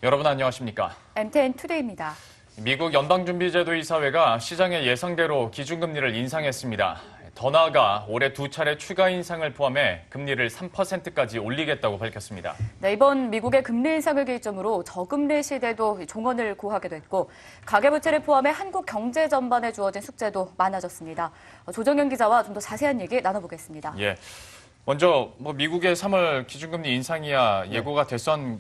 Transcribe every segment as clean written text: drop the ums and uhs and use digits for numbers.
여러분 안녕하십니까? MTN 투데이입니다. 미국 연방준비제도 이사회가 시장의 예상대로 기준금리를 인상했습니다. 더 나아가 올해 두 차례 추가 인상을 포함해 금리를 3%까지 올리겠다고 밝혔습니다. 네, 이번 미국의 금리 인상을 기점으로 저금리 시대도 종언을 고하게 됐고 가계부채를 포함해 한국 경제 전반에 주어진 숙제도 많아졌습니다. 조정현 기자와 좀 더 자세한 얘기 나눠보겠습니다. 예, 먼저 미국의 3월 기준금리 인상이야 예고가 됐던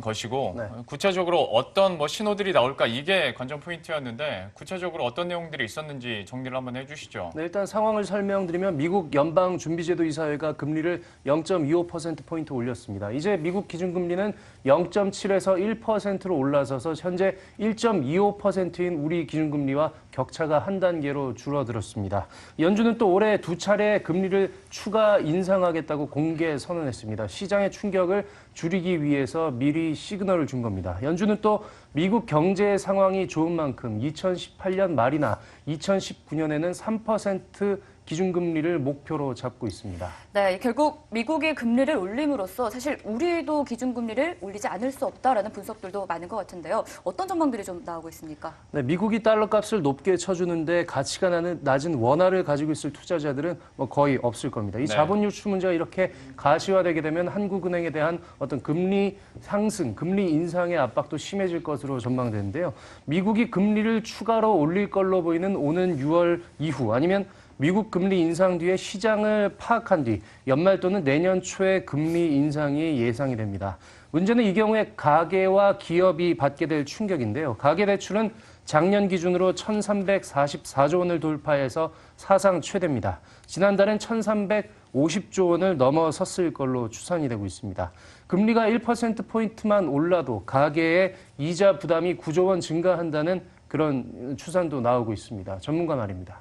것이고 구체적으로 어떤 신호들이 나올까 이게 관전 포인트였는데 구체적으로 어떤 내용들이 있었는지 정리를 한번 해주시죠. 네, 일단 상황을 설명드리면 미국 연방준비제도 이사회가 금리를 0.25%포인트 올렸습니다. 이제 미국 기준금리는 0.7에서 1%로 올라서서 현재 1.25%인 우리 기준금리와 격차가 한 단계로 줄어들었습니다. 연준은 또 올해 두 차례 금리를 추가 인상하겠다고 공개 선언했습니다. 시장의 충격을 줄이기 위해서 미리 시그널을 준 겁니다. 연준은 또 미국 경제 상황이 좋은 만큼 2018년 말이나 2019년에는 3% 기준금리를 목표로 잡고 있습니다. 네, 결국 미국이 금리를 올림으로써 사실 우리도 기준금리를 올리지 않을 수 없다라는 분석들도 많은 것 같은데요. 어떤 전망들이 좀 나오고 있습니까? 네, 미국이 달러 값을 높게 쳐주는데 가치가 낮은 원화를 가지고 있을 투자자들은 거의 없을 겁니다. 이 자본 유출 문제가 이렇게 가시화되게 되면 한국은행에 대한 어떤 금리 상승, 금리 인상의 압박도 심해질 것으로 전망되는데요. 미국이 금리를 추가로 올릴 걸로 보이는 오는 6월 이후 아니면 미국 금리 인상 뒤에 시장을 파악한 뒤 연말 또는 내년 초에 금리 인상이 예상이 됩니다. 문제는 이 경우에 가계와 기업이 받게 될 충격인데요. 가계대출은 작년 기준으로 1,344조 원을 돌파해서 사상 최대입니다. 지난달엔 1,350조 원을 넘어섰을 걸로 추산이 되고 있습니다. 금리가 1%포인트만 올라도 가계의 이자 부담이 9조 원 증가한다는 그런 추산도 나오고 있습니다. 전문가 말입니다.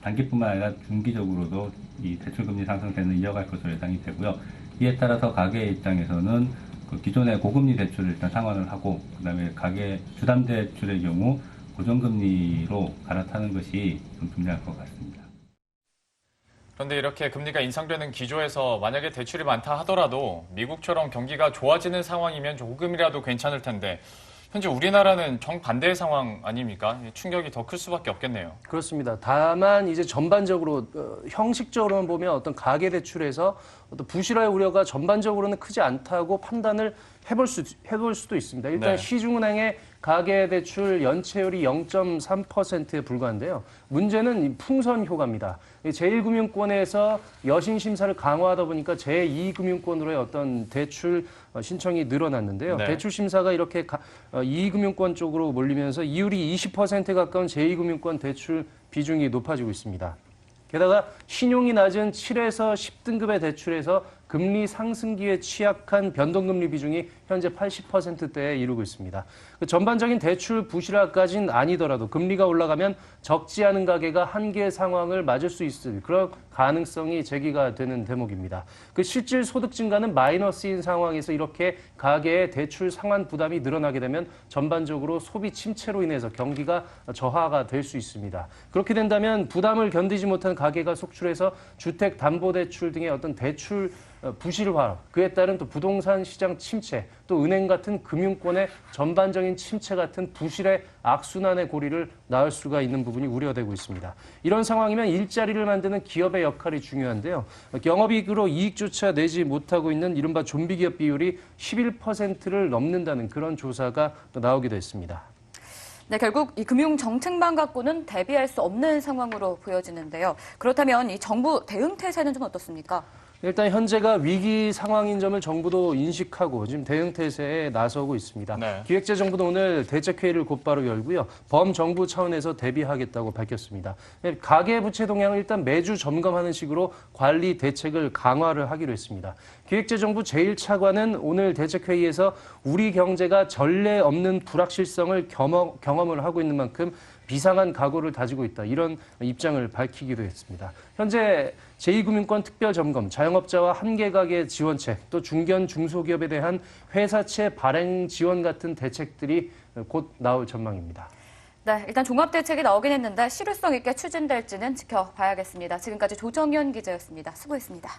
단기뿐만 아니라 중기적으로도 이 대출금리 상승 트렌드 이어갈 것으로 예상이 되고요. 이에 따라서 가계 입장에서는 기존의 고금리 대출을 일단 상환을 하고 그다음에 가계 주담대출의 경우 고정금리로 갈아타는 것이 좀 중요할 것 같습니다. 그런데 이렇게 금리가 인상되는 기조에서 만약에 대출이 많다 하더라도 미국처럼 경기가 좋아지는 상황이면 조금이라도 괜찮을 텐데 현재 우리나라는 정반대의 상황 아닙니까? 충격이 더 클 수밖에 없겠네요. 그렇습니다. 다만 이제 전반적으로 형식적으로만 보면 어떤 가계대출에서 어떤 부실화의 우려가 전반적으로는 크지 않다고 판단을 해볼 수도 있습니다. 일단 시중은행의 가계대출 연체율이 0.3%에 불과한데요. 문제는 풍선 효과입니다. 제1금융권에서 여신 심사를 강화하다 보니까 제2금융권으로의 어떤 대출 신청이 늘어났는데요. 대출 심사가 이렇게 2금융권 쪽으로 몰리면서 이율이 20%에 가까운 제2금융권 대출 비중이 높아지고 있습니다. 게다가 신용이 낮은 7에서 10등급의 대출에서 금리 상승기에 취약한 변동금리 비중이 현재 80%대에 이르고 있습니다. 전반적인 대출 부실화까지는 아니더라도 금리가 올라가면 적지 않은 가계가 한계 상황을 맞을 수 있을 그런 가능성이 제기가 되는 대목입니다. 실질 소득 증가는 마이너스인 상황에서 이렇게 가계의 대출 상환 부담이 늘어나게 되면 전반적으로 소비 침체로 인해서 경기가 저하가 될 수 있습니다. 그렇게 된다면 부담을 견디지 못한 가계가 속출해서 주택담보대출 등의 어떤 대출 부실화, 그에 따른 또 부동산 시장 침체, 또 은행 같은 금융권의 전반적인 침체 같은 부실의 악순환의 고리를 낳을 수가 있는 부분이 우려되고 있습니다. 이런 상황이면 일자리를 만드는 기업의 역할이 중요한데요. 영업이익으로 이익조차 내지 못하고 있는 이른바 좀비 기업 비율이 11%를 넘는다는 그런 조사가 나오기도 했습니다. 네, 결국 이 금융 정책만 갖고는 대비할 수 없는 상황으로 보여지는데요. 그렇다면 이 정부 대응 태세는 좀 어떻습니까? 일단 현재가 위기 상황인 점을 정부도 인식하고 지금 대응 태세에 나서고 있습니다. 기획재정부도 오늘 대책회의를 곧바로 열고요. 범정부 차원에서 대비하겠다고 밝혔습니다. 가계부채 동향을 일단 매주 점검하는 식으로 관리 대책을 강화를 하기로 했습니다. 기획재정부 제1차관은 오늘 대책회의에서 우리 경제가 전례 없는 불확실성을 경험을 하고 있는 만큼 비상한 각오를 다지고 있다. 이런 입장을 밝히기도 했습니다. 현재 제2금융권 특별점검, 자영업자와 한계가계 지원책, 또 중견 중소기업에 대한 회사채 발행 지원 같은 대책들이 곧 나올 전망입니다. 네, 일단 종합대책이 나오긴 했는데 실효성 있게 추진될지는 지켜봐야겠습니다. 지금까지 조정현 기자였습니다. 수고했습니다.